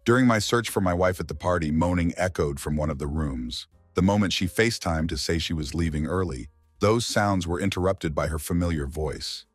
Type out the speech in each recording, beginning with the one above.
During my search for my wife at the party, moaning echoed from one of the rooms. The moment she FaceTimed to say she was leaving early, those sounds were interrupted by her familiar voice,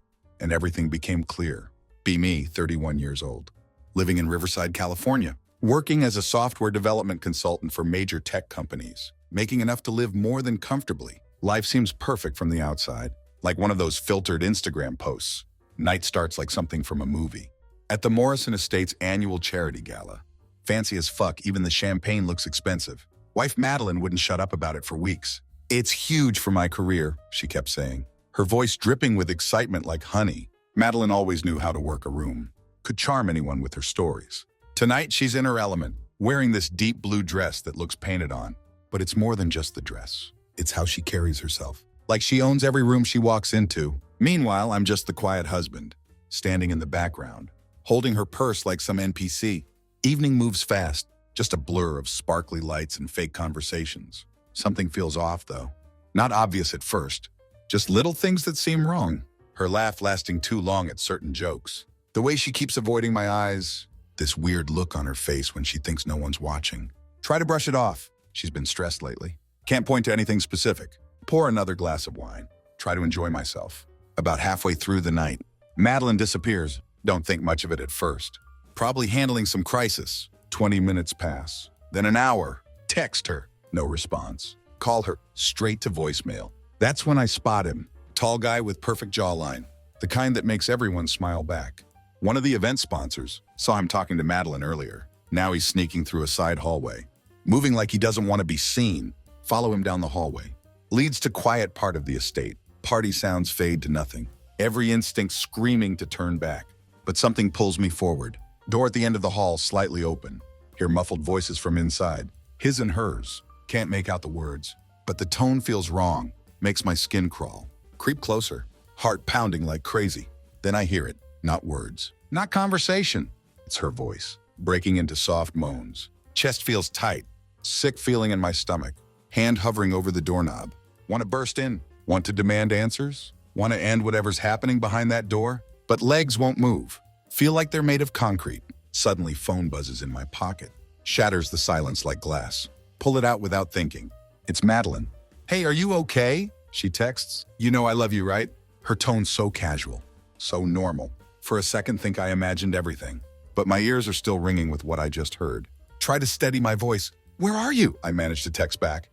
and everything became clear. Be me, 31 years old, living in Riverside, California, working as a software development consultant for major tech companies, making enough to live more than comfortably. Life seems perfect from the outside, like one of those filtered Instagram posts. Night starts like something from a movie. At the Morrison Estates annual charity gala, fancy as fuck, even the champagne looks expensive. Wife Madeline wouldn't shut up about it for weeks. It's huge for my career, she kept saying, her voice dripping with excitement like honey. Madeline always knew how to work a room, could charm anyone with her stories. Tonight, she's in her element, wearing this deep blue dress that looks painted on. But it's more than just the dress. It's how she carries herself, like she owns every room she walks into. Meanwhile, I'm just the quiet husband, standing in the background, holding her purse like some NPC. Evening moves fast, just a blur of sparkly lights and fake conversations. Something feels off, though. Not obvious at first, just little things that seem wrong. Her laugh lasting too long at certain jokes. The way she keeps avoiding my eyes. This weird look on her face when she thinks no one's watching. Try to brush it off. She's been stressed lately. Can't point to anything specific. Pour another glass of wine. Try to enjoy myself. About halfway through the night, Madeline disappears. Don't think much of it at first. Probably handling some crisis. 20 minutes pass. Then an hour. Text her. No response. Call her. Straight to voicemail. That's when I spot him. Tall guy with perfect jawline. The kind that makes everyone smile back. One of the event sponsors. Saw him talking to Madeline earlier. Now he's sneaking through a side hallway. Moving like he doesn't want to be seen. Follow him down the hallway. Leads to quiet part of the estate. Party sounds fade to nothing. Every instinct screaming to turn back. But something pulls me forward. Door at the end of the hall slightly open. Hear muffled voices from inside. His and hers. Can't make out the words. But the tone feels wrong. Makes my skin crawl. Creep closer. Heart pounding like crazy. Then I hear it. Not words. Not conversation. It's her voice. Breaking into soft moans. Chest feels tight. Sick feeling in my stomach. Hand hovering over the doorknob. Want to burst in? Want to demand answers? Want to end whatever's happening behind that door? But legs won't move. Feel like they're made of concrete. Suddenly, phone buzzes in my pocket. Shatters the silence like glass. Pull it out without thinking. It's Madeline. Hey, are you okay? She texts. You know I love you, right? Her tone so casual. So normal. For a second, think I imagined everything. But my ears are still ringing with what I just heard. Try to steady my voice. Where are you? I managed to text back.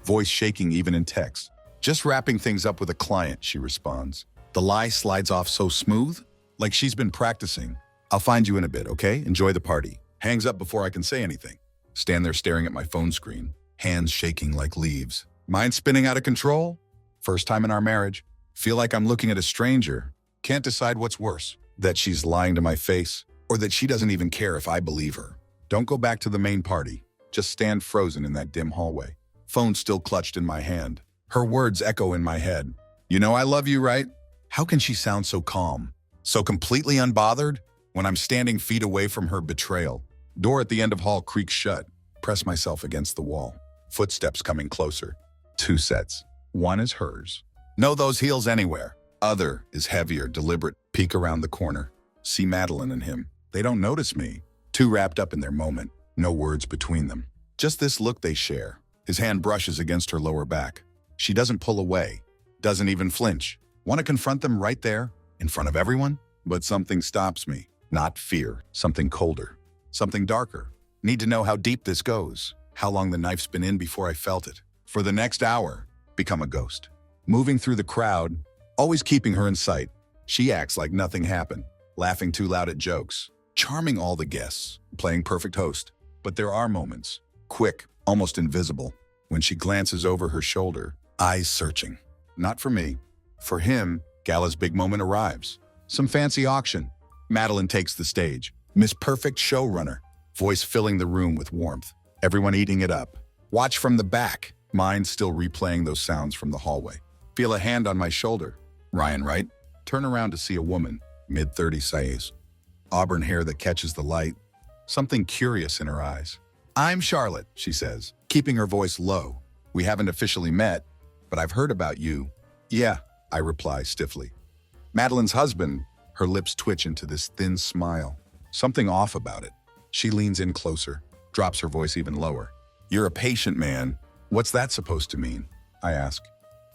Voice shaking even in text. Just wrapping things up with a client, she responds. The lie slides off so smooth, like she's been practicing. I'll find you in a bit, okay? Enjoy the party. Hangs up before I can say anything. Stand there staring at my phone screen, hands shaking like leaves. Mind spinning out of control? First time in our marriage. Feel like I'm looking at a stranger. Can't decide what's worse, that she's lying to my face, or that she doesn't even care if I believe her. Don't go back to the main party. Just stand frozen in that dim hallway. Phone still clutched in my hand. Her words echo in my head. You know I love you, right? How can she sound so calm, so completely unbothered when I'm standing feet away from her betrayal? Door at the end of hall creaks shut. Press myself against the wall. Footsteps coming closer. 2 sets. One is hers. Know those heels anywhere. Other is heavier, deliberate. Peek around the corner. See Madeline and him. They don't notice me. Too wrapped up in their moment. No words between them. Just this look they share. His hand brushes against her lower back. She doesn't pull away. Doesn't even flinch. Want to confront them right there, in front of everyone? But something stops me. Not fear. Something colder. Something darker. Need to know how deep this goes. How long the knife's been in before I felt it. For the next hour, become a ghost. Moving through the crowd, always keeping her in sight. She acts like nothing happened. Laughing too loud at jokes. Charming all the guests. Playing perfect host. But there are moments. Quick, almost invisible. When she glances over her shoulder. Eyes searching. Not for me. For him, Gala's big moment arrives. Some fancy auction. Madeline takes the stage. Miss Perfect showrunner. Voice filling the room with warmth. Everyone eating it up. Watch from the back. Mind still replaying those sounds from the hallway. Feel a hand on my shoulder. Ryan, right? Turn around to see a woman. Mid-30s size. Auburn hair that catches the light. Something curious in her eyes. I'm Charlotte, she says, keeping her voice low. We haven't officially met, but I've heard about you. Yeah, I reply stiffly. Madeline's husband, her lips twitch into this thin smile. Something off about it. She leans in closer, drops her voice even lower. You're a patient man. What's that supposed to mean? I ask.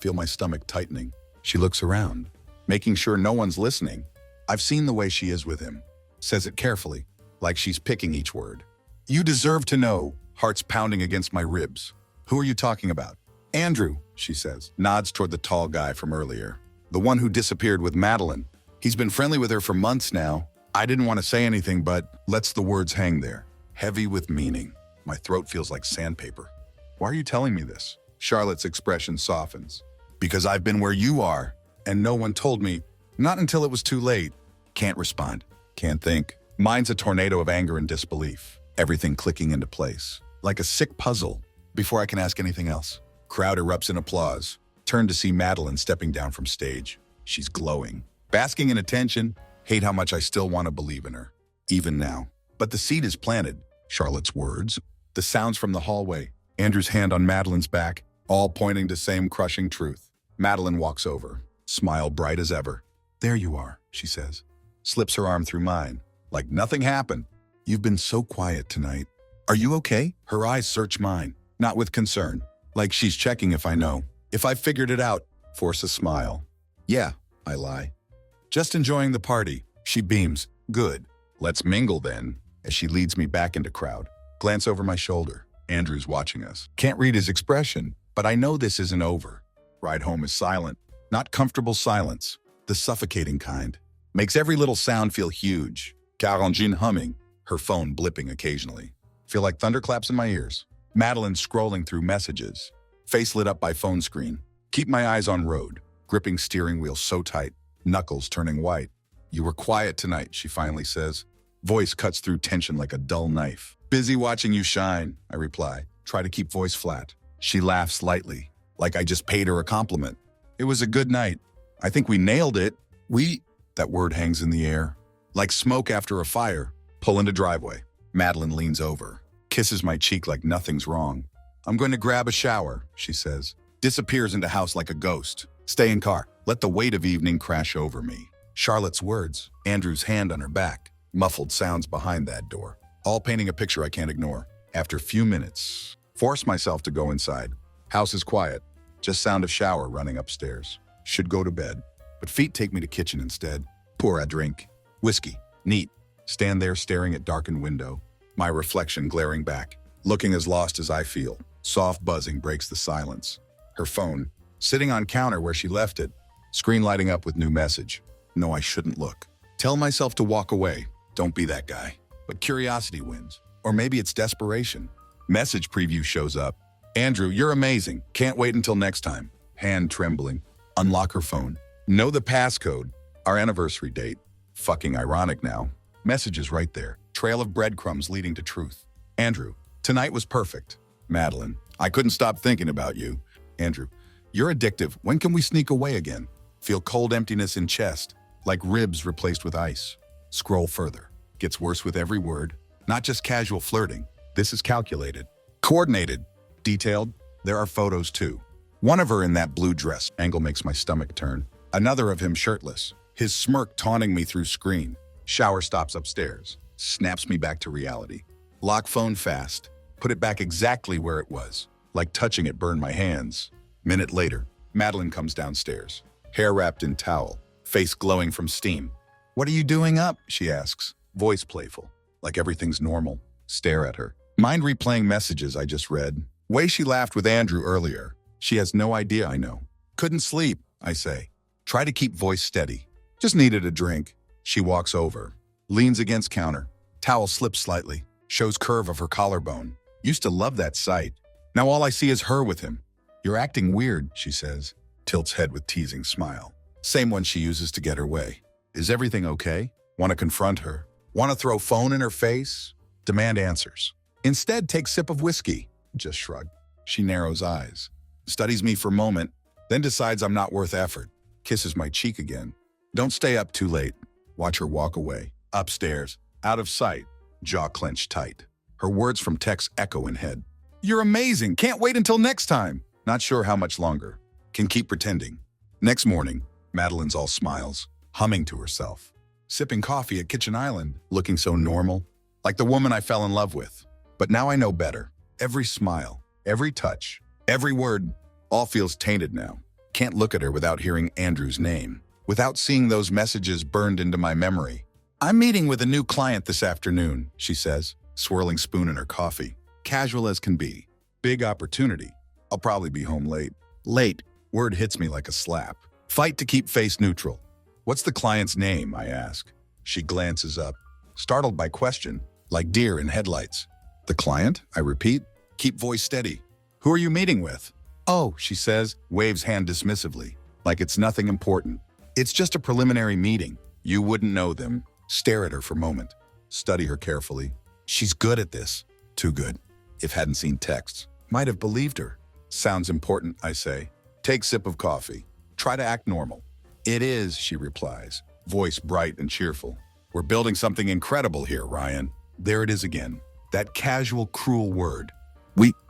Feel my stomach tightening. She looks around, making sure no one's listening. I've seen the way she is with him. Says it carefully, like she's picking each word. You deserve to know, heart's pounding against my ribs. Who are you talking about? Andrew, she says, nods toward the tall guy from earlier. The one who disappeared with Madeline. He's been friendly with her for months now. I didn't want to say anything, but lets the words hang there, heavy with meaning. My throat feels like sandpaper. Why are you telling me this? Charlotte's expression softens. Because I've been where you are, and no one told me. Not until it was too late. Can't respond. Can't think. Mine's a tornado of anger and disbelief. Everything clicking into place. Like a sick puzzle. Before I can ask anything else. Crowd erupts in applause. Turn to see Madeline stepping down from stage. She's glowing. Basking in attention. Hate how much I still want to believe in her. Even now. But the seed is planted. Charlotte's words. The sounds from the hallway. Andrew's hand on Madeline's back. All pointing to same crushing truth. Madeline walks over. Smile bright as ever. There you are, she says. Slips her arm through mine. Like nothing happened. You've been so quiet tonight. Are you okay? Her eyes search mine. Not with concern. Like she's checking if I know. If I've figured it out. Force a smile. Yeah, I lie. Just enjoying the party. She beams. Good. Let's mingle then. As she leads me back into crowd. Glance over my shoulder. Andrew's watching us. Can't read his expression, but I know this isn't over. Ride home is silent. Not comfortable silence. The suffocating kind. Makes every little sound feel huge. Caroline humming. Her phone blipping occasionally. Feel like thunderclaps in my ears. Madeline scrolling through messages. Face lit up by phone screen. Keep my eyes on road. Gripping steering wheel so tight. Knuckles turning white. You were quiet tonight, she finally says. Voice cuts through tension like a dull knife. Busy watching you shine, I reply. Try to keep voice flat. She laughs lightly, like I just paid her a compliment. It was a good night. I think we nailed it. That word hangs in the air. Like smoke after a fire. Pull into driveway. Madeline leans over. Kisses my cheek like nothing's wrong. I'm going to grab a shower, she says. Disappears into house like a ghost. Stay in car. Let the weight of evening crash over me. Charlotte's words. Andrew's hand on her back. Muffled sounds behind that door. All painting a picture I can't ignore. After a few minutes, force myself to go inside. House is quiet. Just sound of shower running upstairs. Should go to bed. But feet take me to kitchen instead. Pour a drink. Whiskey. Neat. Stand there staring at darkened window. My reflection glaring back. Looking as lost as I feel. Soft buzzing breaks the silence. Her phone. Sitting on counter where she left it. Screen lighting up with new message. No, I shouldn't look. Tell myself to walk away. Don't be that guy. But curiosity wins. Or maybe it's desperation. Message preview shows up. Andrew, you're amazing. Can't wait until next time. Hand trembling. Unlock her phone. Know the passcode. Our anniversary date. Fucking ironic now. Messages right there. Trail of breadcrumbs leading to truth. Andrew, tonight was perfect. Madeline, I couldn't stop thinking about you. Andrew, you're addictive. When can we sneak away again? Feel cold emptiness in chest. Like ribs replaced with ice. Scroll further. Gets worse with every word. Not just casual flirting. This is calculated. Coordinated. Detailed. There are photos too. One of her in that blue dress. Angle makes my stomach turn. Another of him shirtless. His smirk taunting me through screen. Shower stops upstairs. Snaps me back to reality. Lock phone fast. Put it back exactly where it was. Like touching it burned my hands. Minute later, Madeline comes downstairs. Hair wrapped in towel. Face glowing from steam. What are you doing up? She asks. Voice playful. Like everything's normal. Stare at her. Mind replaying messages I just read. Way she laughed with Andrew earlier. She has no idea I know. Couldn't sleep, I say. Try to keep voice steady. Just needed a drink. She walks over. Leans against counter. Towel slips slightly. Shows curve of her collarbone. Used to love that sight. Now all I see is her with him. You're acting weird, she says. Tilts head with teasing smile. Same one she uses to get her way. Is everything okay? Want to confront her? Want to throw phone in her face? Demand answers. Instead, take sip of whiskey. Just shrug. She narrows eyes. Studies me for a moment, then decides I'm not worth effort. Kisses my cheek again. Don't stay up too late. Watch her walk away. Upstairs. Out of sight. Jaw clenched tight. Her words from text echo in head. You're amazing. Can't wait until next time. Not sure how much longer. Can keep pretending. Next morning, Madeline's all smiles, humming to herself. Sipping coffee at Kitchen Island, looking so normal. like the woman I fell in love with. But now I know better. Every smile, every touch, every word, all feels tainted now. Can't look at her without hearing Andrew's name, without seeing those messages burned into my memory. I'm meeting with a new client this afternoon, she says, swirling spoon in her coffee. Casual as can be. Big opportunity. I'll probably be home late. Late. Word hits me like a slap. Fight to keep face neutral. What's the client's name, I ask. She glances up, startled by question, like deer in headlights. The client, I repeat. Keep voice steady. Who are you meeting with? Oh, she says, waves hand dismissively, like it's nothing important. It's just a preliminary meeting. You wouldn't know them. Stare at her for a moment. Study her carefully. She's good at this. Too good. If hadn't seen texts, might have believed her. Sounds important, I say. Take sip of coffee. Try to act normal. It is, she replies, voice bright and cheerful. We're building something incredible here, Ryan. There it is again. That casual, cruel word.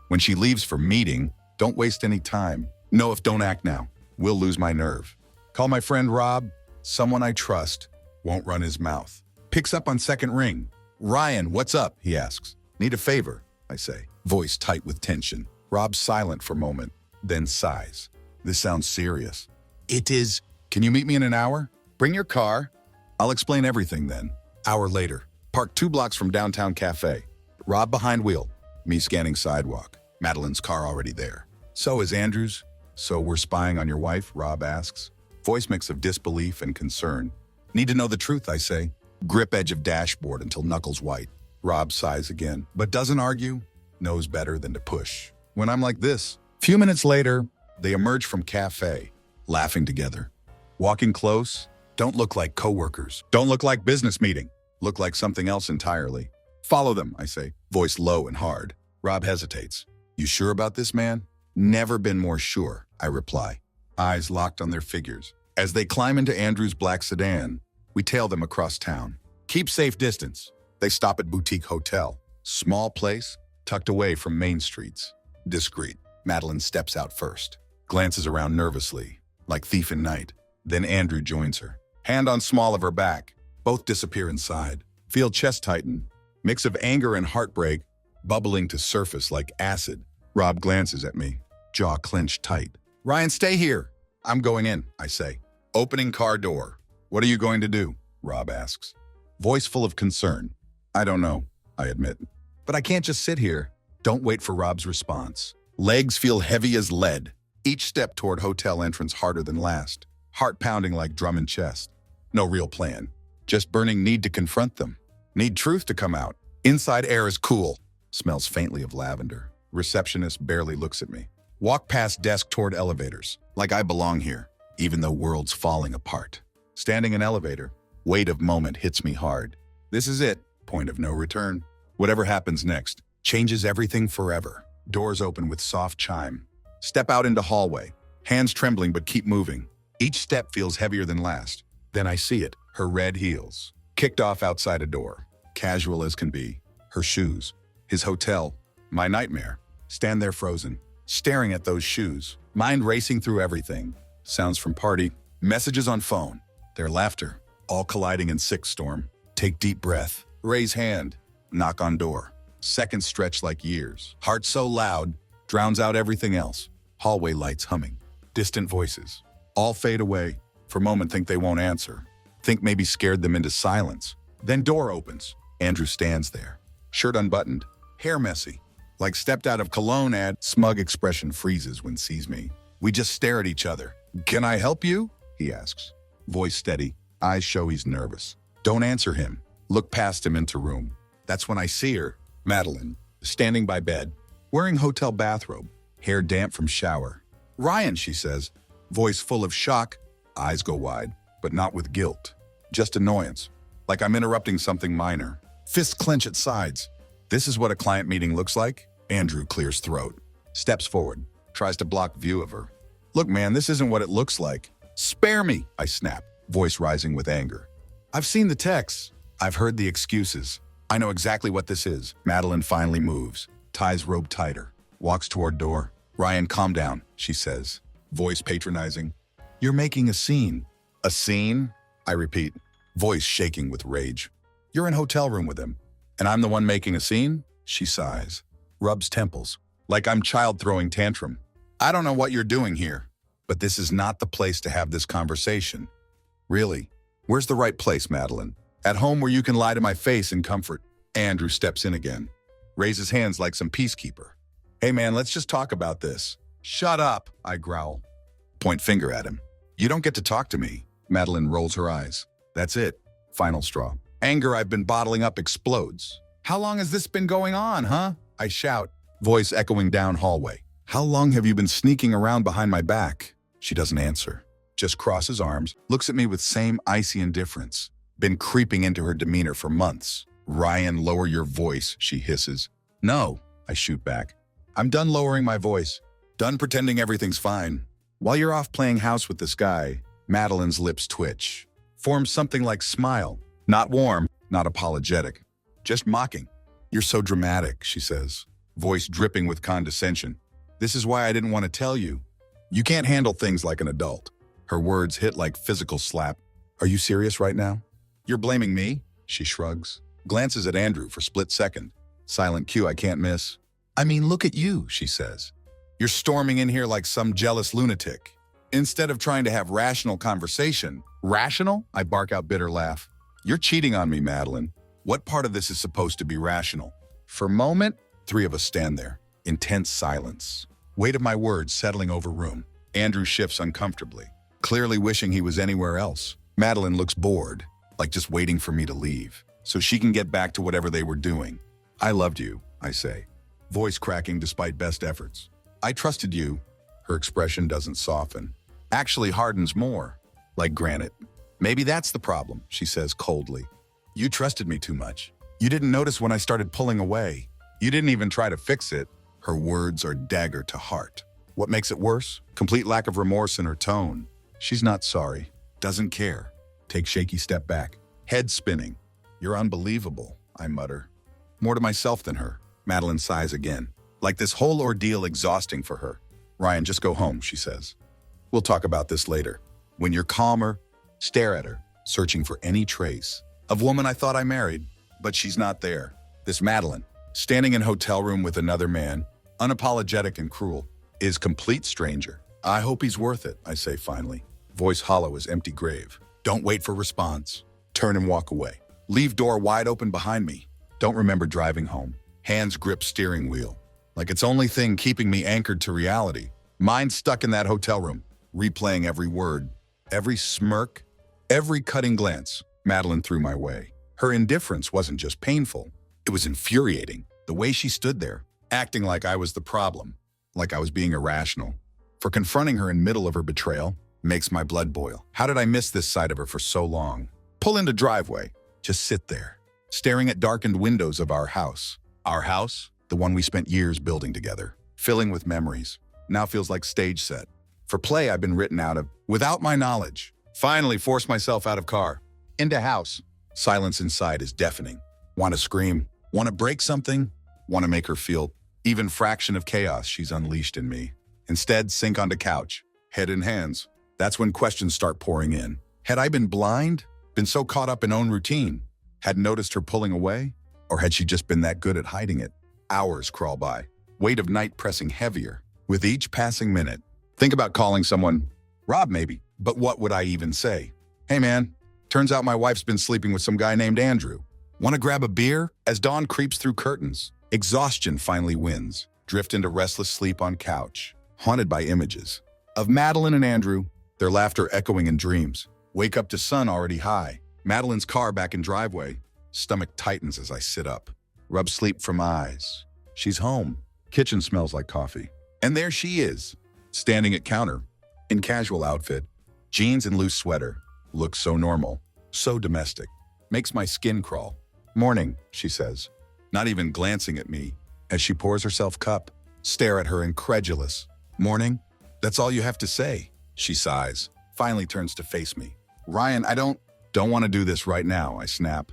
When she leaves for meeting, don't waste any time. No, if don't act now, we'll lose my nerve. Call my friend Rob. Someone I trust. Won't run his mouth. Picks up on second ring. Ryan, what's up? He asks. Need a favor, I say, voice tight with tension. Rob's silent for a moment, then sighs. This sounds serious. It is. Can you meet me in an hour? Bring your car. I'll explain everything then. Hour later, parked 2 blocks from downtown cafe. Rob behind wheel, me scanning sidewalk. Madeline's car already there. So is Andrew's. So we're spying on your wife, Rob asks. Voice mix of disbelief and concern. Need to know the truth, I say. Grip edge of dashboard until knuckles white. Rob sighs again, but doesn't argue. Knows better than to push. When I'm like this, few minutes later, they emerge from cafe, laughing together. Walking close, don't look like coworkers. Don't look like business meeting. Look like something else entirely. Follow them, I say, voice low and hard. Rob hesitates. You sure about this, man? Never been more sure, I reply. Eyes locked on their figures. As they climb into Andrew's black sedan, we tail them across town. Keep safe distance. They stop at boutique hotel. Small place, tucked away from main streets. Discreet. Madeline steps out first. Glances around nervously, like thief in night. Then Andrew joins her. Hand on small of her back. Both disappear inside. Feel chest tighten. Mix of anger and heartbreak, bubbling to surface like acid. Rob glances at me, jaw clenched tight. Ryan, stay here. I'm going in, I say. Opening car door. What are you going to do? Rob asks. Voice full of concern. I don't know, I admit. But I can't just sit here. Don't wait for Rob's response. Legs feel heavy as lead. Each step toward hotel entrance harder than last. Heart pounding like drum in chest. No real plan. Just burning need to confront them. Need truth to come out. Inside air is cool. Smells faintly of lavender. Receptionist barely looks at me. Walk past desk toward elevators, like I belong here, even though world's falling apart. Standing in elevator, weight of moment hits me hard. This is it, point of no return. Whatever happens next, changes everything forever. Doors open with soft chime. Step out into hallway, hands trembling but keep moving. Each step feels heavier than last. Then I see it, her red heels. Kicked off outside a door, casual as can be. Her shoes, his hotel, my nightmare. Stand there frozen, staring at those shoes, mind racing through everything. Sounds from party, messages on phone, their laughter, all colliding in sick storm. Take deep breath, raise hand, knock on door. Seconds stretch like years. Heart so loud, drowns out everything else. Hallway lights humming, distant voices. All fade away. For a moment think they won't answer. Think maybe scared them into silence. Then door opens. Andrew stands there, shirt unbuttoned, hair messy. Like stepped out of cologne ad, smug expression freezes when sees me. We just stare at each other. Can I help you? He asks. Voice steady, eyes show he's nervous. Don't answer him. Look past him into room. That's when I see her, Madeline, standing by bed, wearing hotel bathrobe, hair damp from shower. Ryan, she says, voice full of shock, eyes go wide, but not with guilt. Just annoyance, like I'm interrupting something minor. Fists clench at sides. This is what a client meeting looks like? Andrew clears throat, steps forward, tries to block view of her. Look, man, this isn't what it looks like. Spare me, I snap, voice rising with anger. I've seen the texts. I've heard the excuses. I know exactly what this is. Madeline finally moves, ties robe tighter, walks toward door. Ryan, calm down, she says, voice patronizing. You're making a scene. A scene? I repeat, voice shaking with rage. You're in hotel room with him. And I'm the one making a scene? She sighs, rubs temples, like I'm child throwing tantrum. I don't know what you're doing here, but this is not the place to have this conversation. Really? Where's the right place, Madeline? At home where you can lie to my face in comfort. Andrew steps in again, raises hands like some peacekeeper. Hey man, let's just talk about this. Shut up, I growl. Point finger at him. You don't get to talk to me. Madeline rolls her eyes. That's it. Final straw. Anger I've been bottling up explodes. How long has this been going on, huh? I shout, voice echoing down hallway. How long have you been sneaking around behind my back? She doesn't answer. Just crosses arms, looks at me with same icy indifference. Been creeping into her demeanor for months. Ryan, lower your voice, she hisses. No, I shoot back. I'm done lowering my voice. Done pretending everything's fine. While you're off playing house with this guy, Madeline's lips twitch. Forms something like smile. Not warm, not apologetic. Just mocking. You're so dramatic, she says, voice dripping with condescension. This is why I didn't want to tell you. You can't handle things like an adult. Her words hit like physical slap. Are you serious right now? You're blaming me? She shrugs. Glances at Andrew for split second. Silent cue I can't miss. I mean, look at you, she says. You're storming in here like some jealous lunatic. Instead of trying to have rational conversation. Rational? I bark out bitter laugh. You're cheating on me, Madeline. What part of this is supposed to be rational? For a moment, three of us stand there. Intense silence. Weight of my words settling over room. Andrew shifts uncomfortably, clearly wishing he was anywhere else. Madeline looks bored, like just waiting for me to leave, so she can get back to whatever they were doing. I loved you, I say, voice cracking despite best efforts. I trusted you. Her expression doesn't soften. Actually hardens more, like granite. Maybe that's the problem, she says coldly. You trusted me too much. You didn't notice when I started pulling away. You didn't even try to fix it. Her words are dagger to heart. What makes it worse? Complete lack of remorse in her tone. She's not sorry. Doesn't care. Take shaky step back. Head spinning. You're unbelievable, I mutter. More to myself than her. Madeline sighs again. Like this whole ordeal exhausting for her. Ryan, just go home, she says. We'll talk about this later. When you're calmer, stare at her, searching for any trace of woman I thought I married, but she's not there. This Madeline, standing in hotel room with another man, unapologetic and cruel, is complete stranger. I hope he's worth it, I say finally. Voice hollow as empty grave. Don't wait for response. Turn and walk away. Leave door wide open behind me. Don't remember driving home. Hands grip steering wheel. Like it's only thing keeping me anchored to reality. Mind stuck in that hotel room, replaying every word, every smirk, every cutting glance Madeline threw my way. Her indifference wasn't just painful, it was infuriating. The way she stood there, acting like I was the problem, like I was being irrational. For confronting her in middle of her betrayal makes my blood boil. How did I miss this side of her for so long? Pull into driveway, just sit there, staring at darkened windows of our house. Our house, the one we spent years building together, filling with memories, now feels like stage set. For play I've been written out of, without my knowledge. Finally forced myself out of car, into house. Silence inside is deafening. Want to scream, want to break something, want to make her feel even fraction of chaos she's unleashed in me. Instead, sink onto couch, head in hands. That's when questions start pouring in. Had I been blind? Been so caught up in own routine? Hadn't noticed her pulling away? Or had she just been that good at hiding it? Hours crawl by, weight of night pressing heavier. With each passing minute, think about calling someone, Rob maybe, but what would I even say? Hey man, turns out my wife's been sleeping with some guy named Andrew. Want to grab a beer? As dawn creeps through curtains, exhaustion finally wins. Drift into restless sleep on couch, haunted by images of Madeline and Andrew, their laughter echoing in dreams. Wake up to sun already high. Madeline's car back in driveway. Stomach tightens as I sit up. Rub sleep from eyes. She's home. Kitchen smells like coffee. And there she is, standing at counter, in casual outfit, jeans and loose sweater. Looks so normal, so domestic. Makes my skin crawl. Morning, she says, not even glancing at me as she pours herself cup. Stare at her incredulous. Morning? That's all you have to say. She sighs, finally turns to face me. Ryan, I don't want to do this right now, I snap.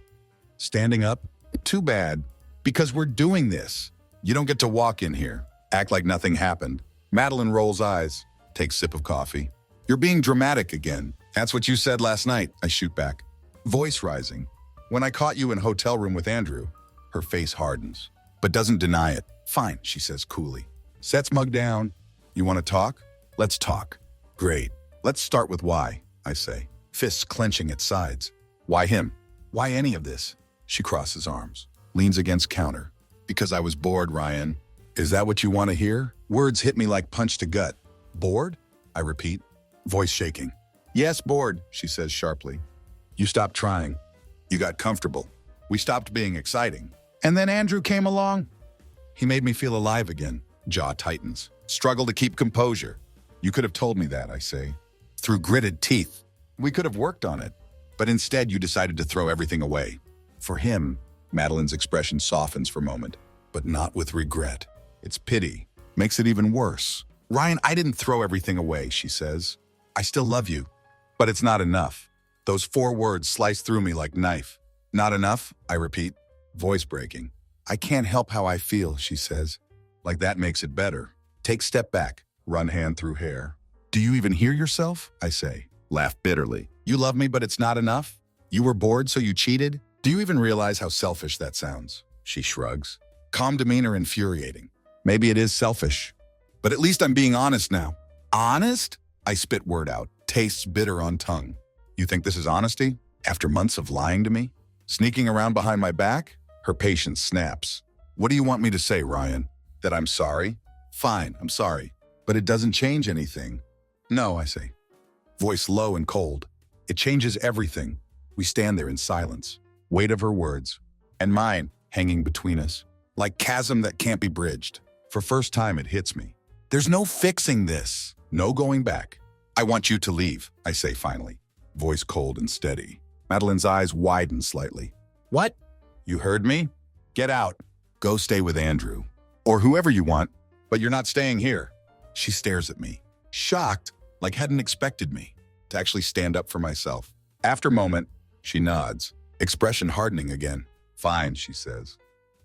Standing up? Too bad, because we're doing this. You don't get to walk in here, act like nothing happened. Madeline rolls eyes, takes sip of coffee. You're being dramatic again. That's what you said last night, I shoot back. Voice rising. When I caught you in hotel room with Andrew, Her face hardens, but doesn't deny it. Fine, she says coolly. Sets mug down. You want to talk? Let's talk. Great. Let's start with why, I say, fists clenching at sides. Why him? Why any of this? She crosses arms, leans against counter. Because I was bored, Ryan. Is that what you want to hear? Words hit me like punch to gut. Bored? I repeat, voice shaking. Yes, bored, she says sharply. You stopped trying. You got comfortable. We stopped being exciting. And then Andrew came along. He made me feel alive again. Jaw tightens. Struggle to keep composure. You could have told me that, I say. Through gritted teeth. We could have worked on it. But instead, you decided to throw everything away. For him, Madeline's expression softens for a moment, but not with regret. It's pity. Makes it even worse. Ryan, I didn't throw everything away, she says. I still love you. But it's not enough. Those 4 words slice through me like knife. Not enough, I repeat, voice breaking. I can't help how I feel, she says. Like that makes it better. Take step back, run hand through hair. Do you even hear yourself? I say, laugh bitterly. You love me, but it's not enough? You were bored, so you cheated? Do you even realize how selfish that sounds? She shrugs. Calm demeanor infuriating. Maybe it is selfish. But at least I'm being honest now. Honest? I spit word out. Tastes bitter on tongue. You think this is honesty? After months of lying to me? Sneaking around behind my back? Her patience snaps. What do you want me to say, Ryan? That I'm sorry? Fine, I'm sorry. But it doesn't change anything. No, I say. Voice low and cold. It changes everything. We stand there in silence. Weight of her words. And mine, hanging between us. Like chasm that can't be bridged. For first time, it hits me. There's no fixing this. No going back. I want you to leave, I say finally. Voice cold and steady. Madeline's eyes widen slightly. What? You heard me? Get out. Go stay with Andrew. Or whoever you want, but you're not staying here. She stares at me, shocked, like hadn't expected me to actually stand up for myself. After a moment, she nods, expression hardening again. Fine, she says.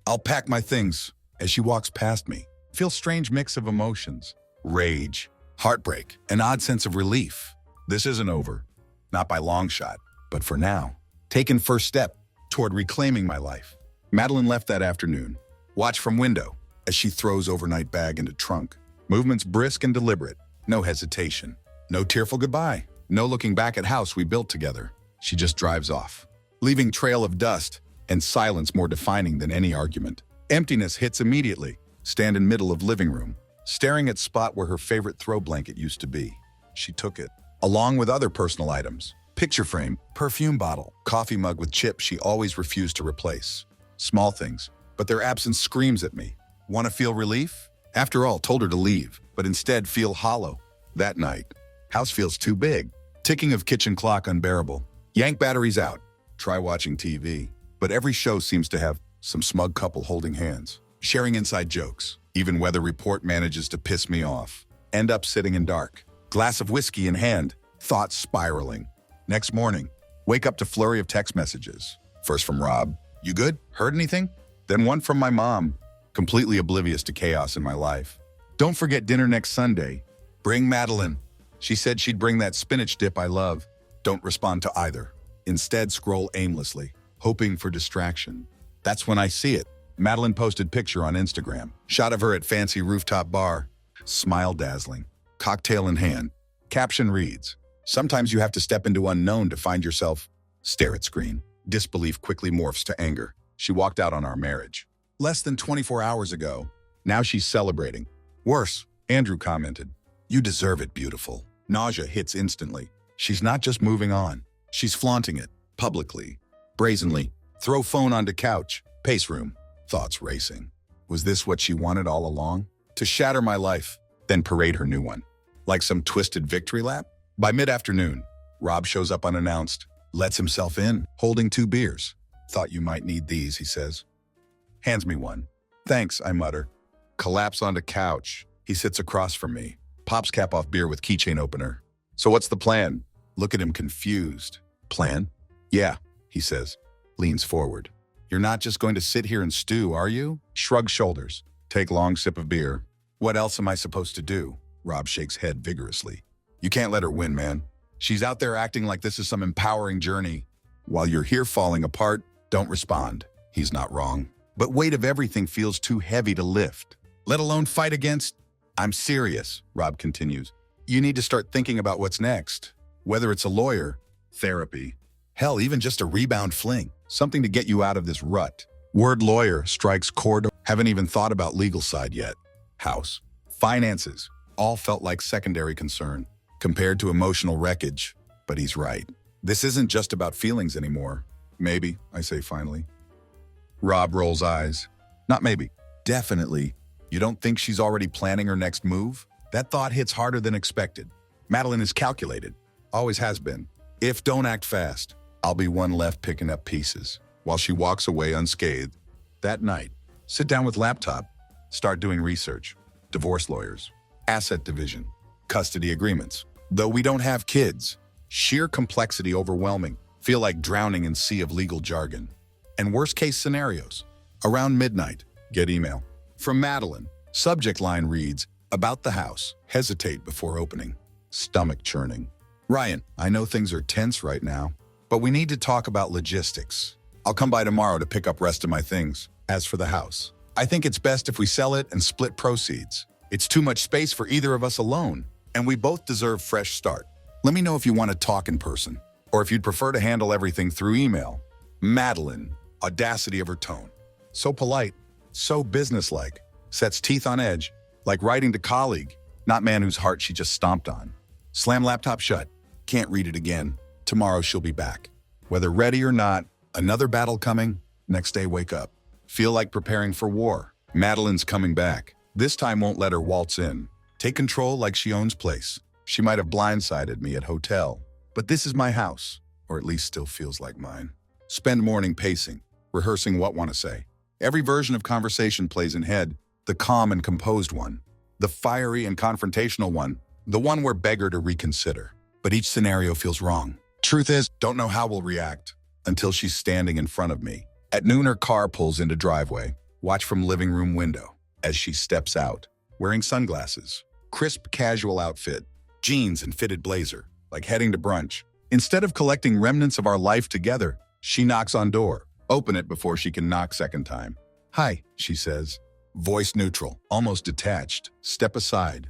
I'll pack my things. As she walks past me, I feel a strange mix of emotions. Rage, heartbreak, an odd sense of relief. This isn't over. Not by long shot, but for now. Taken first step toward reclaiming my life. Madeline left that afternoon. Watch from window as she throws overnight bag into trunk. Movements brisk and deliberate. No hesitation. No tearful goodbye. No looking back at house we built together. She just drives off, leaving trail of dust and silence more defining than any argument. Emptiness hits immediately. Stand in middle of living room, staring at spot where her favorite throw blanket used to be. She took it, along with other personal items. Picture frame, perfume bottle, coffee mug with chip she always refused to replace. Small things, but their absence screams at me. Want to feel relief? After all, told her to leave, but instead feel hollow. That night, house feels too big. Ticking of kitchen clock unbearable. Yank batteries out. Try watching TV. But every show seems to have some smug couple holding hands, sharing inside jokes. Even weather report manages to piss me off. End up sitting in dark. Glass of whiskey in hand. Thoughts spiraling. Next morning, wake up to flurry of text messages. First from Rob. You good? Heard anything? Then one from my mom, completely oblivious to chaos in my life. Don't forget dinner next Sunday. Bring Madeline. She said she'd bring that spinach dip I love. Don't respond to either. Instead, scroll aimlessly, hoping for distraction. That's when I see it. Madeline posted picture on Instagram. Shot of her at fancy rooftop bar. Smile dazzling. Cocktail in hand. Caption reads, sometimes you have to step into unknown to find yourself. Stare at screen. Disbelief quickly morphs to anger. She walked out on our marriage. Less than 24 hours ago. Now she's celebrating. Worse, Andrew commented. You deserve it, beautiful. Nausea hits instantly. She's not just moving on. She's flaunting it, publicly, brazenly. Throw phone onto couch, pace room. Thoughts racing. Was this what she wanted all along? To shatter my life, then parade her new one. Like some twisted victory lap? By mid-afternoon, Rob shows up unannounced, lets himself in, holding 2 beers. Thought you might need these, he says. Hands me one. Thanks, I mutter. Collapse onto couch. He sits across from me. Pops cap off beer with keychain opener. So what's the plan? Look at him confused. Plan? Yeah, he says. Leans forward. You're not just going to sit here and stew, are you? Shrugs shoulders. Take long sip of beer. What else am I supposed to do? Rob shakes head vigorously. You can't let her win, man. She's out there acting like this is some empowering journey. While you're here falling apart, don't respond. He's not wrong. but weight of everything feels too heavy to lift, let alone fight against. I'm serious, Rob continues. You need to start thinking about what's next. Whether it's a lawyer, therapy, hell, even just a rebound fling, something to get you out of this rut. Word lawyer strikes chord. Haven't even thought about legal side yet. House, finances, all felt like secondary concern compared to emotional wreckage. But he's right. This isn't just about feelings anymore. Maybe, I say finally. Rob rolls eyes. Not maybe. Definitely. You don't think she's already planning her next move? That thought hits harder than expected. Madeline is calculated. Always has been. If don't act fast, I'll be one left picking up pieces while she walks away unscathed. That night, sit down with laptop, start doing research, divorce lawyers, asset division, custody agreements. Though we don't have kids, sheer complexity overwhelming, feel like drowning in sea of legal jargon. And worst case scenarios. Around midnight, get email from Madeline. Subject line reads, about the house, hesitate before opening. Stomach churning. Ryan, I know things are tense right now, but we need to talk about logistics. I'll come by tomorrow to pick up rest of my things. As for the house, I think it's best if we sell it and split proceeds. It's too much space for either of us alone, and we both deserve fresh start. Let me know if you want to talk in person, or if you'd prefer to handle everything through email. Madeline, audacity of her tone. So polite, so businesslike, sets teeth on edge, like writing to colleague, not man whose heart she just stomped on. Slam laptop shut. Can't read it again. Tomorrow she'll be back. Whether ready or not, another battle coming. Next day, wake up. Feel like preparing for war. Madeline's coming back. This time won't let her waltz in. Take control like she owns place. She might have blindsided me at hotel, but this is my house, or at least still feels like mine. Spend morning pacing, rehearsing what want to say. Every version of conversation plays in head, the calm and composed one, the fiery and confrontational one, the one where beggar to reconsider. But each scenario feels wrong. Truth is, don't know how we'll react until she's standing in front of me. At noon, her car pulls into driveway. Watch from living room window as she steps out, wearing sunglasses, crisp casual outfit, jeans and fitted blazer, like heading to brunch. Instead of collecting remnants of our life together, she knocks on door. Open it before she can knock second time. Hi, she says. Voice neutral, almost detached. Step aside.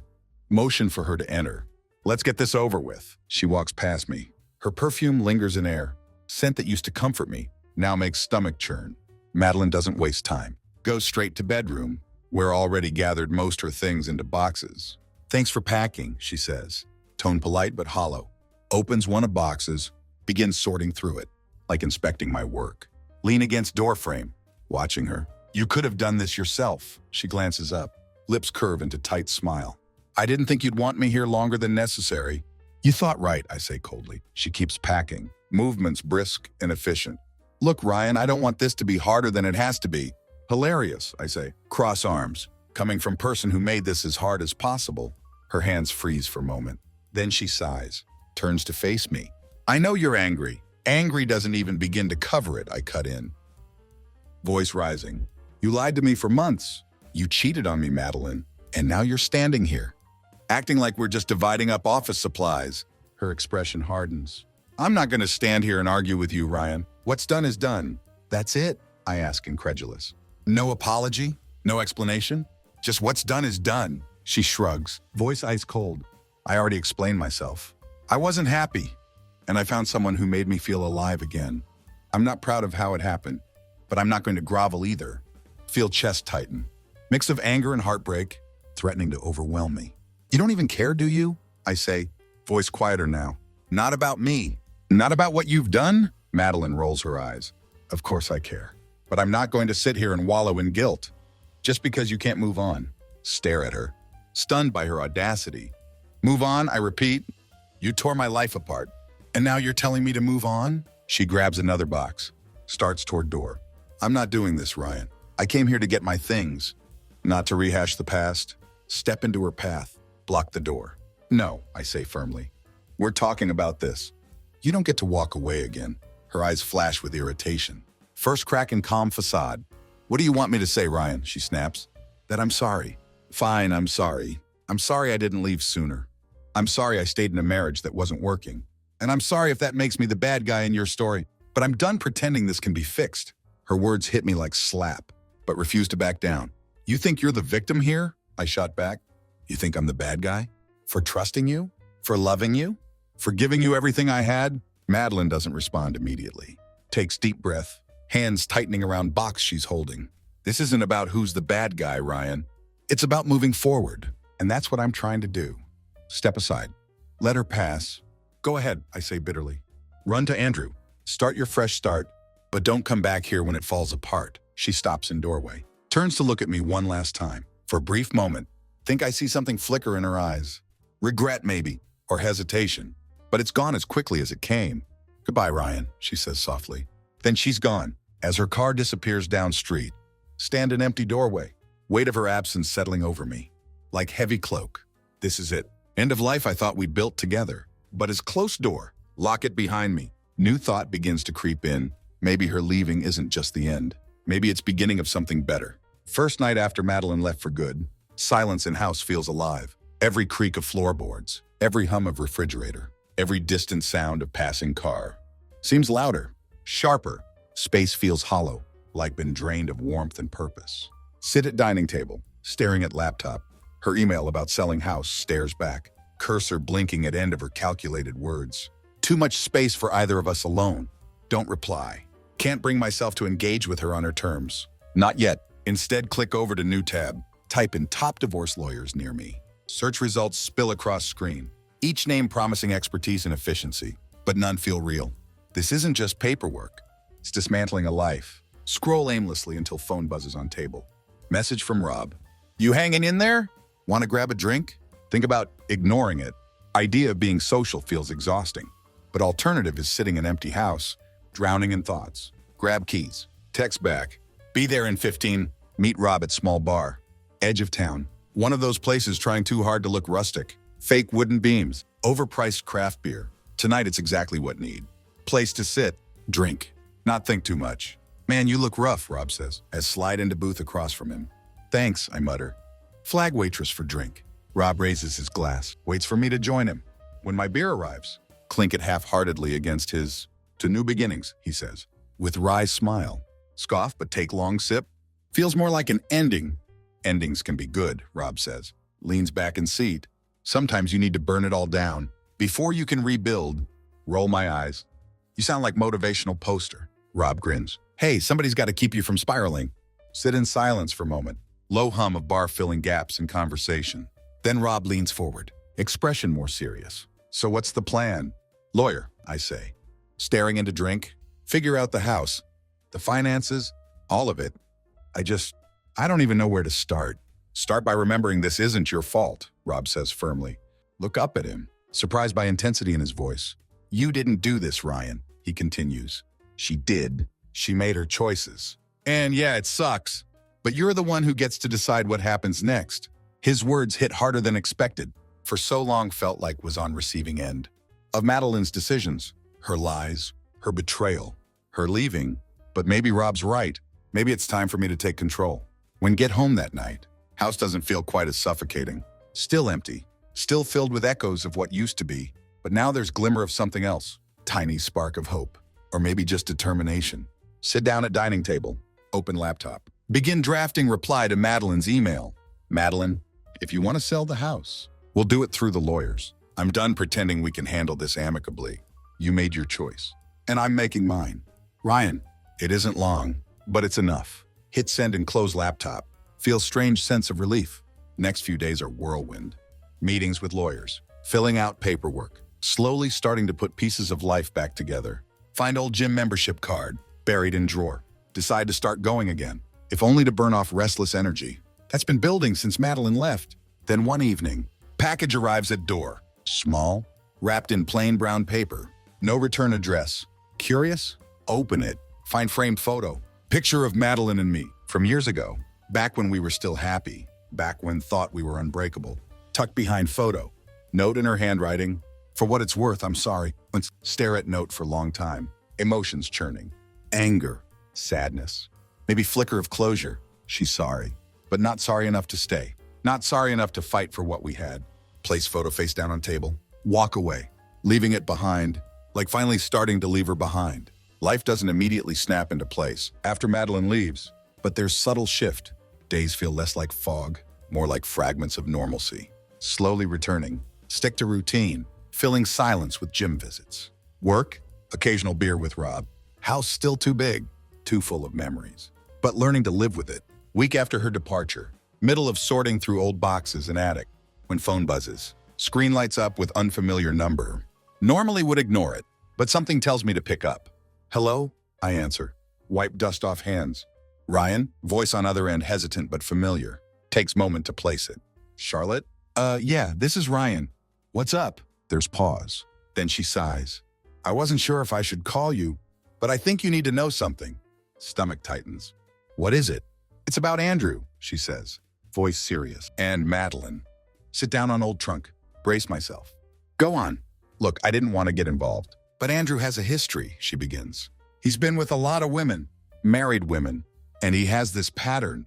Motion for her to enter. Let's get this over with. She walks past me. Her perfume lingers in air. Scent that used to comfort me now makes stomach churn. Madeline doesn't waste time. Goes straight to bedroom, where already gathered most her things into boxes. Thanks for packing, she says. Tone polite but hollow. Opens one of boxes, begins sorting through it, like inspecting my work. Lean against doorframe, watching her. You could have done this yourself. She glances up, lips curve into tight smile. I didn't think you'd want me here longer than necessary. You thought right, I say coldly. She keeps packing, movements brisk and efficient. Look, Ryan, I don't want this to be harder than it has to be. Hilarious, I say. Cross arms. Coming from person who made this as hard as possible. Her hands freeze for a moment. Then she sighs, turns to face me. I know you're angry. Angry doesn't even begin to cover it, I cut in. Voice rising. You lied to me for months. You cheated on me, Madeline. And now you're standing here, acting like we're just dividing up office supplies. Her expression hardens. I'm not going to stand here and argue with you, Ryan. What's done is done. That's it, I ask, incredulous. No apology? No explanation? Just what's done is done. She shrugs, voice ice cold. I already explained myself. I wasn't happy, and I found someone who made me feel alive again. I'm not proud of how it happened, but I'm not going to grovel either. Feel chest tighten. Mix of anger and heartbreak, threatening to overwhelm me. You don't even care, do you? I say, voice quieter now. Not about me. Not about what you've done? Madeline rolls her eyes. Of course I care. But I'm not going to sit here and wallow in guilt. Just because you can't move on. Stare at her, stunned by her audacity. Move on, I repeat. You tore my life apart. And now you're telling me to move on? She grabs another box, starts toward door. I'm not doing this, Ryan. I came here to get my things, not to rehash the past. Step into her path, block the door. No, I say firmly. We're talking about this. You don't get to walk away again. Her eyes flash with irritation. First crack in calm facade. What do you want me to say, Ryan? She snaps. That I'm sorry. Fine, I'm sorry. I'm sorry I didn't leave sooner. I'm sorry I stayed in a marriage that wasn't working. And I'm sorry if that makes me the bad guy in your story. But I'm done pretending this can be fixed. Her words hit me like slap. but refused to back down. You think you're the victim here? I shot back. You think I'm the bad guy? For trusting you? For loving you? For giving you everything I had? Madeline doesn't respond immediately. Takes deep breath, hands tightening around box she's holding. This isn't about who's the bad guy, Ryan. It's about moving forward, and that's what I'm trying to do. Step aside. Let her pass. Go ahead, I say bitterly. Run to Andrew. Start your fresh start, but don't come back here when it falls apart. She stops in doorway. Turns to look at me one last time. For a brief moment, think I see something flicker in her eyes. Regret, maybe, or hesitation. But it's gone as quickly as it came. Goodbye, Ryan, she says softly. Then she's gone, as her car disappears down street. Stand in empty doorway. Weight of her absence settling over me. Like heavy cloak. This is it. End of life I thought we'd built together. But as closed door, lock it behind me. New thought begins to creep in. Maybe her leaving isn't just the end. Maybe it's beginning of something better. First night after Madeline left for good, silence in house feels alive. Every creak of floorboards, every hum of refrigerator, every distant sound of passing car. Seems louder, sharper. Space feels hollow, like been drained of warmth and purpose. Sit at dining table, staring at laptop. Her email about selling house stares back, cursor blinking at end of her calculated words. Too much space for either of us alone. Don't reply. Can't bring myself to engage with her on her terms. Not yet. Instead, click over to new tab. Type in top divorce lawyers near me. Search results spill across screen. Each name promising expertise and efficiency, but none feel real. This isn't just paperwork. It's dismantling a life. Scroll aimlessly until phone buzzes on table. Message from Rob. You hanging in there? Want to grab a drink? Think about ignoring it. Idea of being social feels exhausting. But alternative is sitting in an empty house, drowning in thoughts. Grab keys. Text back. Be there in 15. Meet Rob at small bar. Edge of town. One of those places trying too hard to look rustic. Fake wooden beams. Overpriced craft beer. Tonight it's exactly what need. Place to sit. Drink. Not think too much. Man, you look rough, Rob says, as slide into booth across from him. Thanks, I mutter. Flag waitress for drink. Rob raises his glass, waits for me to join him. When my beer arrives, clink it half-heartedly against his. To new beginnings, he says, with wry smile. Scoff, but take long sip. Feels more like an ending. Endings can be good, Rob says. Leans back in seat. Sometimes you need to burn it all down. Before you can rebuild. Roll my eyes. You sound like motivational poster. Rob grins. Hey, somebody's got to keep you from spiraling. Sit in silence for a moment. Low hum of bar filling gaps in conversation. Then Rob leans forward. Expression more serious. So what's the plan? Lawyer, I say. Staring into drink. Figure out the house. The finances. All of it. I don't even know where to start. Start by remembering this isn't your fault, Rob says firmly. Look up at him, surprised by intensity in his voice. You didn't do this, Ryan, he continues. She did. She made her choices. And yeah, it sucks. But you're the one who gets to decide what happens next. His words hit harder than expected. For so long felt like was on receiving end. Of Madeline's decisions, her lies, her betrayal, her leaving. But maybe Rob's right. Maybe it's time for me to take control. When get home that night, house doesn't feel quite as suffocating. Still empty, still filled with echoes of what used to be. But now there's glimmer of something else. Tiny spark of hope. Or maybe just determination. Sit down at dining table. Open laptop. Begin drafting reply to Madeline's email. Madeline, if you want to sell the house, we'll do it through the lawyers. I'm done pretending we can handle this amicably. You made your choice. And I'm making mine. Ryan, it isn't long, but it's enough. Hit send and close laptop. Feel strange sense of relief. Next few days are whirlwind. Meetings with lawyers. Filling out paperwork. Slowly starting to put pieces of life back together. Find old gym membership card, buried in drawer. Decide to start going again, if only to burn off restless energy. That's been building since Madeline left. Then one evening, package arrives at door. Small, wrapped in plain brown paper. No return address. Curious? Open it. Find framed photo. Picture of Madeline and me from years ago. Back when we were still happy. Back when thought we were unbreakable. Tucked behind photo. Note in her handwriting. For what it's worth, I'm sorry. Stare at note for long time. Emotions churning. Anger. Sadness. Maybe flicker of closure. She's sorry. But not sorry enough to stay. Not sorry enough to fight for what we had. Place photo face down on table. Walk away. Leaving it behind. Like finally starting to leave her behind. Life doesn't immediately snap into place after Madeline leaves. But there's subtle shift. Days feel less like fog, more like fragments of normalcy. Slowly returning, stick to routine, filling silence with gym visits. Work, occasional beer with Rob. House still too big, too full of memories. But learning to live with it. Week after her departure, middle of sorting through old boxes in attic, when phone buzzes, screen lights up with unfamiliar number. Normally would ignore it, but something tells me to pick up. Hello? I answer. Wipe dust off hands. Ryan, voice on other end hesitant but familiar. Takes moment to place it. Charlotte? Yeah, this is Ryan. What's up? There's pause. Then she sighs. I wasn't sure if I should call you, but I think you need to know something. Stomach tightens. What is it? It's about Andrew, she says. Voice serious. And Madeline. Sit down on old trunk. Brace myself. Go on. Look, I didn't want to get involved. But Andrew has a history, she begins. He's been with a lot of women, married women, and he has this pattern.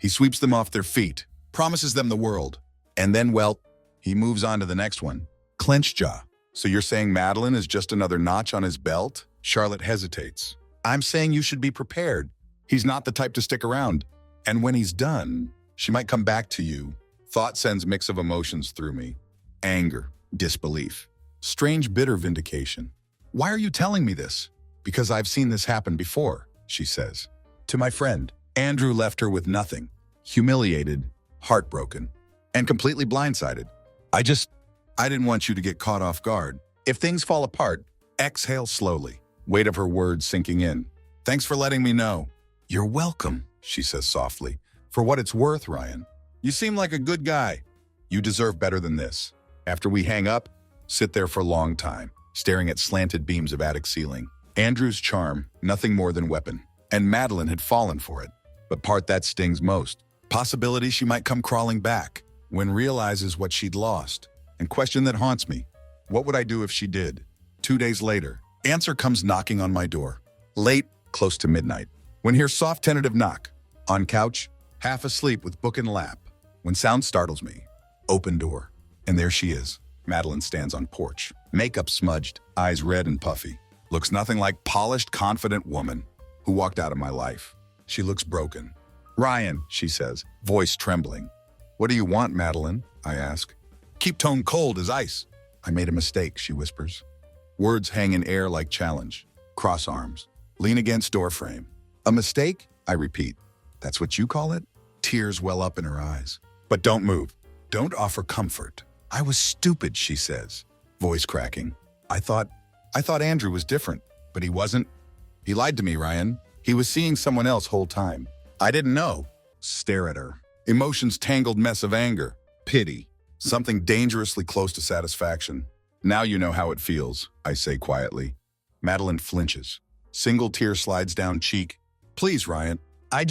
He sweeps them off their feet, promises them the world, and then, well, he moves on to the next one. Clenched jaw. So you're saying Madeline is just another notch on his belt? Charlotte hesitates. I'm saying you should be prepared. He's not the type to stick around. And when he's done, she might come back to you. Thought sends mix of emotions through me. Anger, disbelief, strange bitter vindication. Why are you telling me this? Because I've seen this happen before, she says. To my friend, Andrew left her with nothing, humiliated, heartbroken, and completely blindsided. I didn't want you to get caught off guard. If things fall apart, exhale slowly, weight of her words sinking in. Thanks for letting me know. You're welcome, she says softly. For what it's worth, Ryan. You seem like a good guy. You deserve better than this. After we hang up, sit there for a long time, staring at slanted beams of attic ceiling. Andrew's charm, nothing more than weapon. And Madeline had fallen for it. But part that stings most. Possibility she might come crawling back when realizes what she'd lost. And question that haunts me. What would I do if she did? 2 days later, answer comes knocking on my door. Late, close to midnight. When hear soft tentative knock. On couch, half asleep with book in lap. When sound startles me. Open door. And there she is. Madeline stands on porch. Makeup smudged, eyes red and puffy. Looks nothing like polished, confident woman who walked out of my life. She looks broken. Ryan, she says, voice trembling. What do you want, Madeline? I ask. Keep tone cold as ice. I made a mistake, she whispers. Words hang in air like challenge. Cross arms. Lean against doorframe. A mistake? I repeat. That's what you call it? Tears well up in her eyes. But don't move. Don't offer comfort. I was stupid, she says, voice cracking. I thought Andrew was different, but he wasn't. He lied to me, Ryan. He was seeing someone else whole time. I didn't know. Stare at her. Emotions tangled mess of anger, pity, something dangerously close to satisfaction. Now you know how it feels, I say quietly. Madeline flinches. Single tear slides down cheek. Please, Ryan. I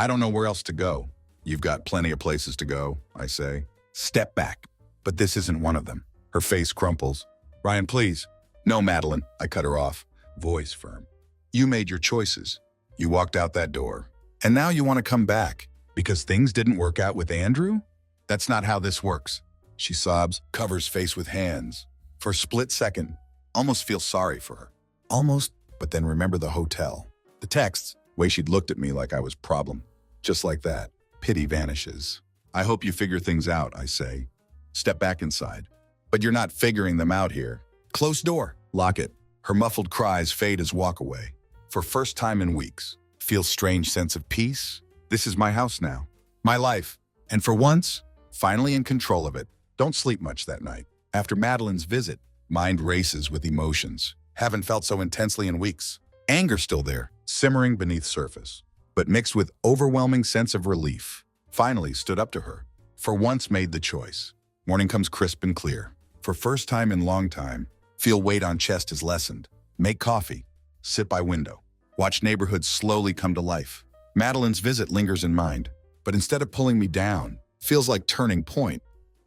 don't know where else to go. You've got plenty of places to go, I say. Step back. But this isn't one of them. Her face crumples. Ryan, please. No, Madeline, I cut her off. Voice firm. You made your choices. You walked out that door. And now you want to come back because things didn't work out with Andrew? That's not how this works. She sobs, covers face with hands. For a split second, almost feel sorry for her. Almost, but then remember the hotel. The texts, way she'd looked at me like I was problem. Just like that, pity vanishes. I hope you figure things out, I say. Step back inside. But you're not figuring them out here. Close door. Lock it. Her muffled cries fade as walk away. For first time in weeks. Feel strange sense of peace. This is my house now. My life. And for once, finally in control of it. Don't sleep much that night. After Madeline's visit, mind races with emotions. Haven't felt so intensely in weeks. Anger still there, simmering beneath surface. But mixed with overwhelming sense of relief. Finally stood up to her. For once made the choice. Morning comes crisp and clear. For first time in long time, feel weight on chest is lessened. Make coffee. Sit by window. Watch neighborhoods slowly come to life. Madeline's visit lingers in mind, but instead of pulling me down, feels like turning point.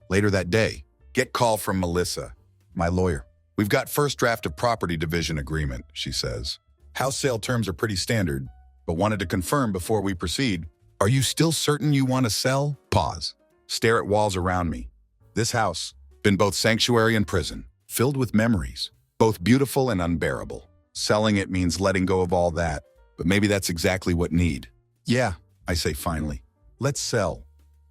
Later that day, get call from Melissa, my lawyer. We've got first draft of property division agreement, she says. House sale terms are pretty standard, but wanted to confirm before we proceed. Are you still certain you want to sell? Pause. Stare at walls around me. This house, been both sanctuary and prison, filled with memories, both beautiful and unbearable. Selling it means letting go of all that, but maybe that's exactly what need. Yeah, I say finally. Let's sell.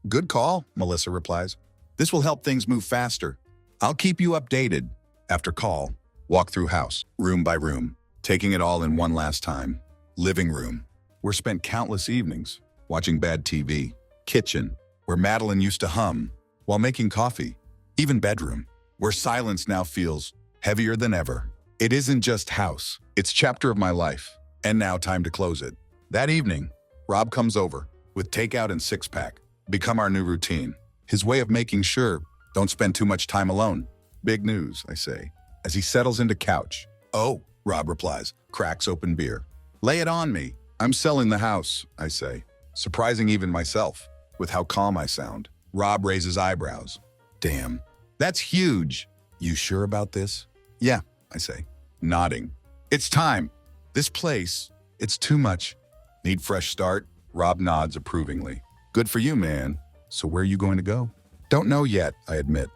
Good call, Melissa replies. This will help things move faster. I'll keep you updated. After call, walk through house, room by room, taking it all in one last time. Living room, where spent countless evenings, watching bad TV. Kitchen, where Madeline used to hum while making coffee. Even bedroom, where silence now feels heavier than ever. It isn't just house, it's chapter of my life. And now time to close it. That evening, Rob comes over with takeout and six-pack. Become our new routine. His way of making sure don't spend too much time alone. Big news, I say, as he settles into couch. Oh, Rob replies, cracks open beer. Lay it on me. I'm selling the house, I say, surprising even myself with how calm I sound. Rob raises eyebrows. Damn, that's huge. You sure about this? Yeah, I say, nodding. It's time. This place, it's too much. Need fresh start? Rob nods approvingly. Good for you, man. So where are you going to go? Don't know yet, I admit.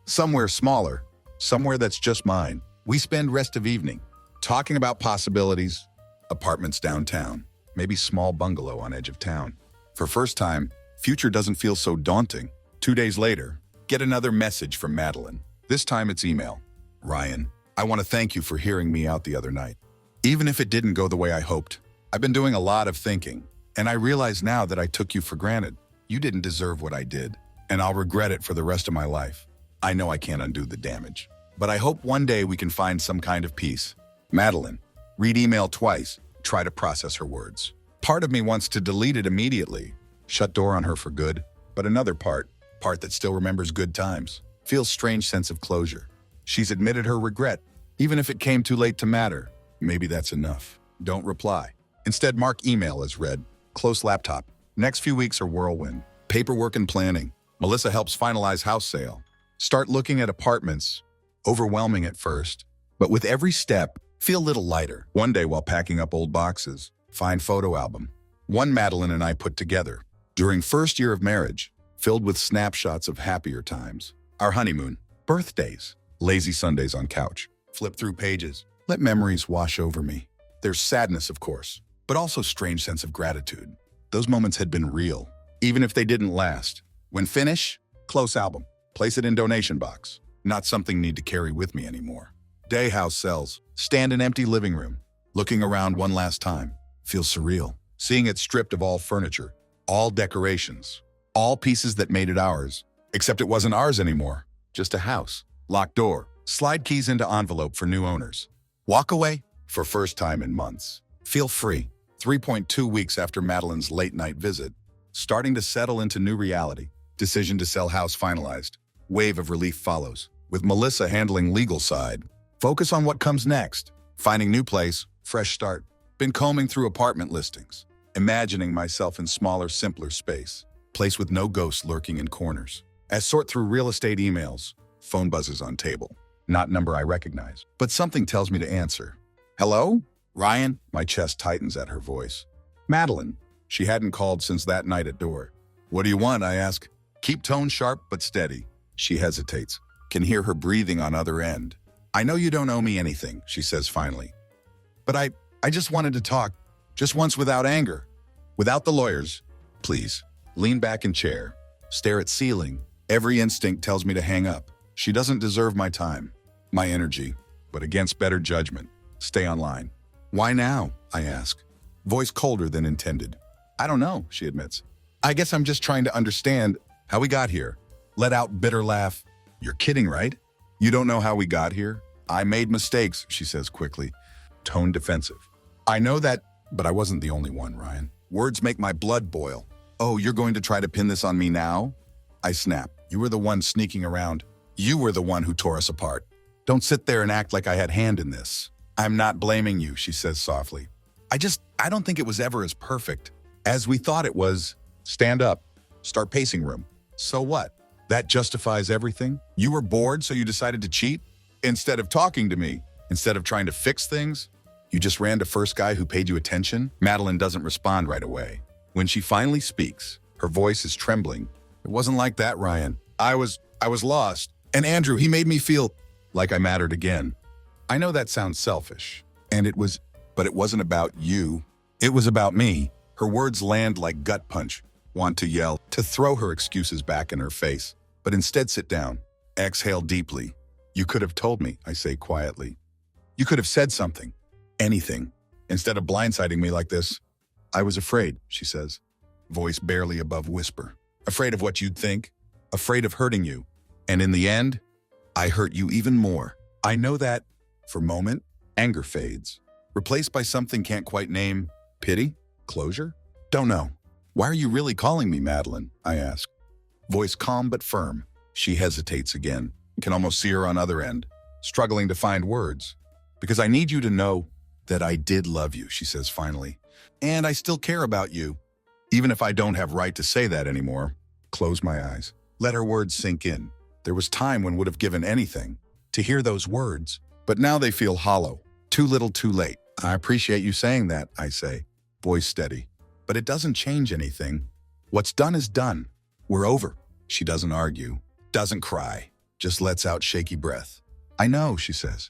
Somewhere smaller, somewhere that's just mine. We spend rest of evening talking about possibilities, apartments downtown, maybe small bungalow on edge of town. For first time, future doesn't feel so daunting. 2 days later, get another message from Madeline. This time it's email. Ryan, I want to thank you for hearing me out the other night. Even if it didn't go the way I hoped, I've been doing a lot of thinking, and I realize now that I took you for granted. You didn't deserve what I did, and I'll regret it for the rest of my life. I know I can't undo the damage, but I hope one day we can find some kind of peace. Madeline, read email twice, try to process her words. Part of me wants to delete it immediately, shut door on her for good, but another part that still remembers good times, feels strange sense of closure. She's admitted her regret, even if it came too late to matter. Maybe that's enough. Don't reply. Instead, mark email as read. Close laptop. Next few weeks are whirlwind. Paperwork and planning. Melissa helps finalize house sale. Start looking at apartments. Overwhelming at first, but with every step, feel a little lighter. One day while packing up old boxes, find photo album. One Madeline and I put together. During first year of marriage, filled with snapshots of happier times. Our honeymoon, birthdays, lazy Sundays on couch. Flip through pages. Let memories wash over me. There's sadness, of course, but also strange sense of gratitude. Those moments had been real, even if they didn't last. When finish, close album. Place it in donation box. Not something need to carry with me anymore. Day house sells. Stand in empty living room. Looking around one last time. Feels surreal. Seeing it stripped of all furniture, all decorations, all pieces that made it ours. Except it wasn't ours anymore. Just a house. Locked door. Slide keys into envelope for new owners. Walk away for first time in months. Feel free. 3.2 weeks after Madeline's late night visit. Starting to settle into new reality. Decision to sell house finalized. Wave of relief follows, with Melissa handling legal side. Focus on what comes next. Finding new place, fresh start. Been combing through apartment listings. Imagining myself in smaller, simpler space. Place with no ghosts lurking in corners. As sort through real estate emails. Phone buzzes on table. Not number I recognize, but something tells me to answer. Hello? Ryan? My chest tightens at her voice. Madeline. She hadn't called since that night at door. What do you want? I ask. Keep tone sharp but steady. She hesitates. Can hear her breathing on other end. I know you don't owe me anything, she says finally. But I just wanted to talk. Just once without anger. Without the lawyers. Please. Lean back in chair. Stare at ceiling. Every instinct tells me to hang up. She doesn't deserve my time. My energy. But against better judgment. Stay online. Why now? I ask. Voice colder than intended. I don't know, she admits. I guess I'm just trying to understand how we got here. Let out bitter laugh. You're kidding, right? You don't know how we got here? I made mistakes, she says quickly. Tone defensive. I know that, but I wasn't the only one, Ryan. Words make my blood boil. Oh, you're going to try to pin this on me now? I snap. You were the one sneaking around. You were the one who tore us apart. Don't sit there and act like I had hand in this. I'm not blaming you, she says softly. I don't think it was ever as perfect as we thought it was. Stand up. Start pacing room. So what? That justifies everything? You were bored, so you decided to cheat? Instead of talking to me, instead of trying to fix things, you just ran to first guy who paid you attention? Madeline doesn't respond right away. When she finally speaks, her voice is trembling. It wasn't like that, Ryan. I was lost. And Andrew, he made me feel like I mattered again. I know that sounds selfish, but it wasn't about you. It was about me. Her words land like gut punch. Want to yell, to throw her excuses back in her face, but instead sit down. Exhale deeply. You could have told me, I say quietly. You could have said something. Anything. Instead of blindsiding me like this. I was afraid, she says, voice barely above whisper. Afraid of what you'd think. Afraid of hurting you. And in the end, I hurt you even more. I know that. For a moment, anger fades. Replaced by something can't quite name. Pity? Closure? Don't know. Why are you really calling me, Madeline? I ask. Voice calm but firm. She hesitates again. Can almost see her on other end, struggling to find words. Because I need you to know that I did love you, she says finally. And I still care about you. Even if I don't have right to say that anymore. Close my eyes. Let her words sink in. There was time when would have given anything to hear those words. But now they feel hollow. Too little, too late. I appreciate you saying that, I say, voice steady. But it doesn't change anything. What's done is done. We're over. She doesn't argue, doesn't cry, just lets out shaky breath. I know, she says.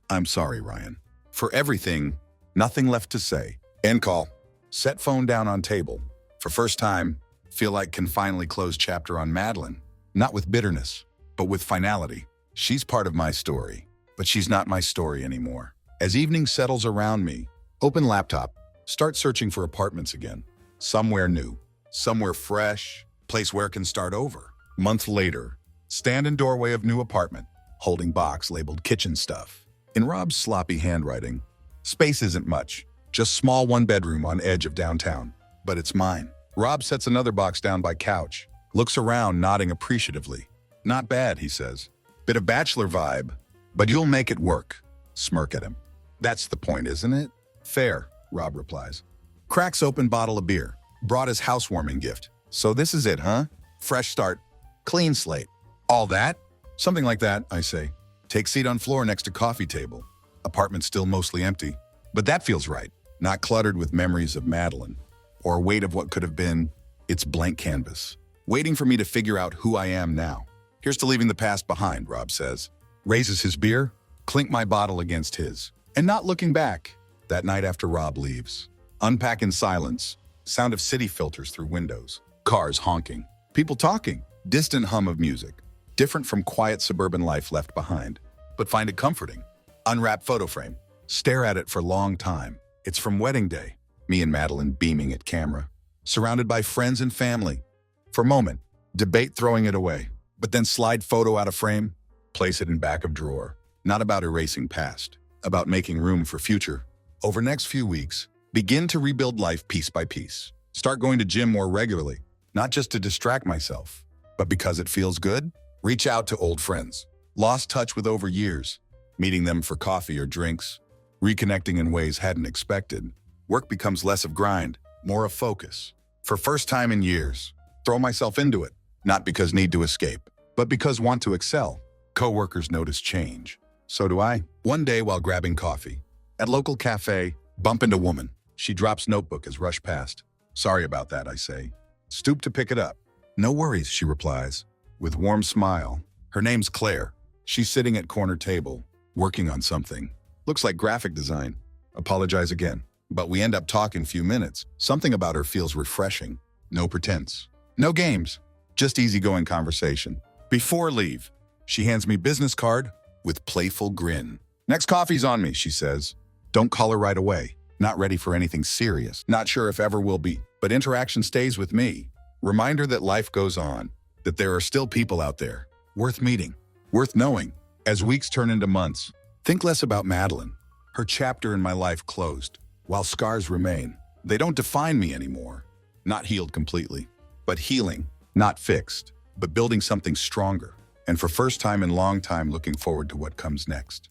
I'm sorry, Ryan. For everything, nothing left to say. End call. Set phone down on table. For first time, feel like can finally close chapter on Madeline. Not with bitterness, but with finality. She's part of my story, but she's not my story anymore. As evening settles around me, open laptop, start searching for apartments again. Somewhere new, somewhere fresh, place where it can start over. Month later, stand in doorway of new apartment, holding box labeled kitchen stuff. In Rob's sloppy handwriting, space isn't much, just small one-bedroom on edge of downtown. But it's mine. Rob sets another box down by couch, looks around nodding appreciatively. Not bad, he says. Bit of bachelor vibe, but you'll make it work. Smirk at him. That's the point, isn't it? Fair, Rob replies. Cracks open bottle of beer. Brought his housewarming gift. So this is it, huh? Fresh start. Clean slate. All that? Something like that, I say. Take seat on floor next to coffee table. Apartment still mostly empty. But that feels right. Not cluttered with memories of Madeline. Or weight of what could have been. It's blank canvas. Waiting for me to figure out who I am now. Here's to leaving the past behind, Rob says. Raises his beer. Clink my bottle against his. And not looking back. That night after Rob leaves. Unpack in silence. Sound of city filters through windows. Cars honking. People talking. Distant hum of music. Different from quiet suburban life left behind. But find it comforting. Unwrap photo frame. Stare at it for long time. It's from wedding day. Me and Madeline beaming at camera. Surrounded by friends and family. For a moment, debate throwing it away. But then slide photo out of frame. Place it in back of drawer. Not about erasing past. About making room for future. Over next few weeks, begin to rebuild life piece by piece. Start going to gym more regularly. Not just to distract myself, but because it feels good. Reach out to old friends. Lost touch with over years. Meeting them for coffee or drinks. Reconnecting in ways hadn't expected. Work becomes less of grind, more of focus. For first time in years, throw myself into it. Not because need to escape, but because want to excel. Coworkers notice change. So do I. One day while grabbing coffee, at local cafe, bump into woman. She drops notebook as rush past. Sorry about that, I say. Stoop to pick it up. No worries, she replies, with warm smile. Her name's Claire. She's sitting at corner table, working on something. Looks like graphic design. Apologize again. But we end up talking few minutes. Something about her feels refreshing. No pretense. No games. Just easygoing conversation. Before leave, she hands me business card with playful grin. Next coffee's on me, she says. Don't call her right away. Not ready for anything serious. Not sure if ever will be. But interaction stays with me. Reminder that life goes on. That there are still people out there. Worth meeting. Worth knowing. As weeks turn into months, think less about Madeline. Her chapter in my life closed. While scars remain, they don't define me anymore. Not healed completely, but healing. Not fixed, but building something stronger. And for first time in long time, looking forward to what comes next.